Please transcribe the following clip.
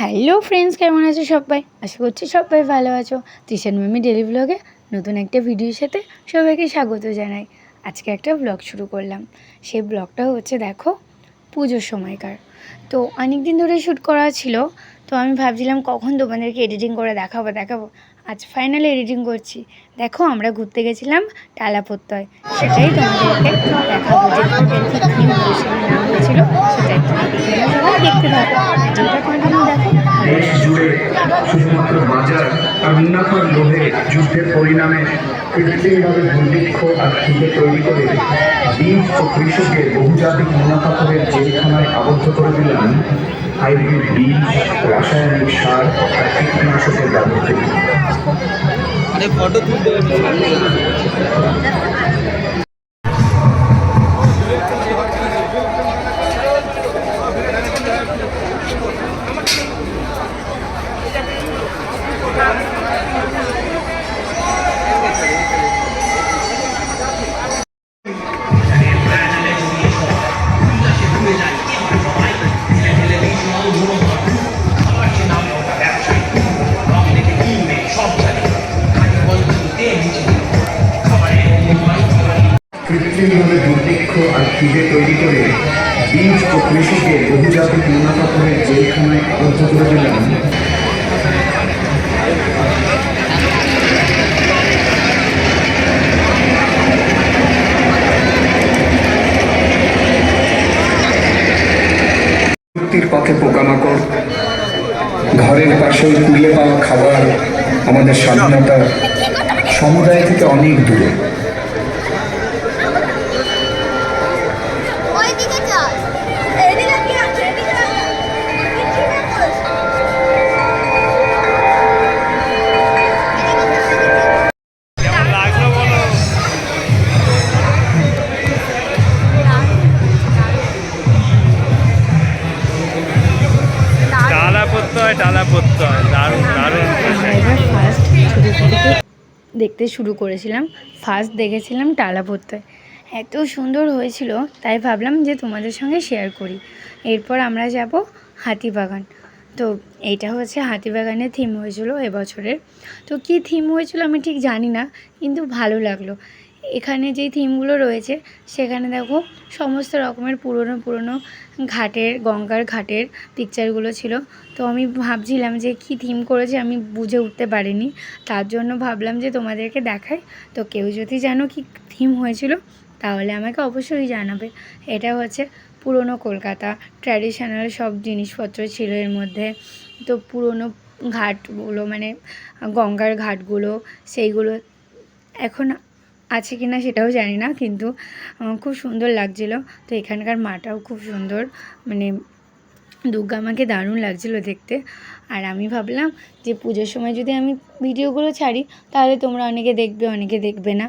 Hello friends, কেমন আছো সবাই? আশা করছি সবাই ভালো আছো। তৃষান মামি ডেলি ব্লগে নতুন একটা ভিডিওর সাথে সবাইকে স্বাগত জানাই। আজকে একটা ব্লগ শুরু করলাম। সেই ব্লগটা হচ্ছে দেখো পুজোর সময়কার। তো অনেক দিন ধরে শ্যুট করা ছিল, তো আমি ভাবছিলাম কখন তোমাদেরকে এডিটিং করে দেখাবো। আজ ফাইনালি এডিটিং করছি। দেখো আমরা ঘুরতে গেছিলাম টালা প্রত্যয়, সেটাই তোমাদেরকে দেখাবো যে ঘুরতে কী থিম হয়েছিল না হয়েছিল সেটাই। তোমরা সবাই দেখতে থাকো, ভিডিওটা কন্টিনিউ দেখো। দেশ জুড়ে শুধুমাত্র বাজার আর মুনাফার লোভে যুদ্ধের পরিণামে কৃত্রিমভাবে দুর্ভিক্ষ আর খিদে তৈরি করে বীজ ও কৃষকের বহুজাতিক মুনাফাখোরের জেলখানায় আবদ্ধ করে দিলেন হাইব্রিড বীজ, রাসায়নিক সার আর কীটনাশকের ব্যবহার। ফটো তুলতে কৃত্রিমভাবে দুর্ভিক্ষ আর খিদে তৈরি করে বীজ ও কৃষকের বহুজাতিক মুনাফাখোরের জেলখানায় আবদ্ধ করে দিলেন মুক্তির পথে পোকামাকড়, ঘরের পাশে কুড়িয়ে পাওয়া খাবার আমাদের স্বাধীনতা সমুদায় থেকে অনেক দূরে। দেখতে শুরু করেছিলাম, ফার্স্ট দেখেছিলাম টালা প্রত্যয়, এত সুন্দর হয়েছিল তাই ভাবলাম যে তোমাদের সঙ্গে শেয়ার করি। এরপর আমরা যাব হাতিবাগান। তো এইটা হচ্ছে হাতিবাগানের থিম হয়েছিল এবছরের। তো কী থিম হয়েছিল আমি ঠিক জানি না, কিন্তু ভালো লাগলো। এখানে যেই থিমগুলো রয়েছে সেখানে দেখো সমস্ত রকমের পুরনো ঘাটের, গঙ্গার ঘাটের পিকচারগুলো ছিল। তো আমি ভাবছিলাম যে কী থিম করেছে আমি বুঝে উঠতে পারিনি, তার জন্য ভাবলাম যে তোমাদেরকে দেখাই। তো কেউ যদি জানো কি থিম হয়েছিল তাহলে আমাকে অবশ্যই জানাবে। এটা হচ্ছে পুরনো কলকাতা, ট্র্যাডিশনাল সব জিনিসপত্র ছিল এর মধ্যে। তো পুরনো ঘাটগুলো মানে গঙ্গার ঘাটগুলো, সেইগুলো এখন আছে কি না সেটাও জানি না, কিন্তু খুব সুন্দর লাগছিলো। তো এখানকার মাটাও খুব সুন্দর, মানে দুর্গা মাকে দারুণ লাগছিলো দেখতে। আর আমি ভাবলাম যে পুজোর সময় যদি আমি ভিডিওগুলো ছাড়ি তাহলে তোমরা অনেকে দেখবে, অনেকে দেখবে না।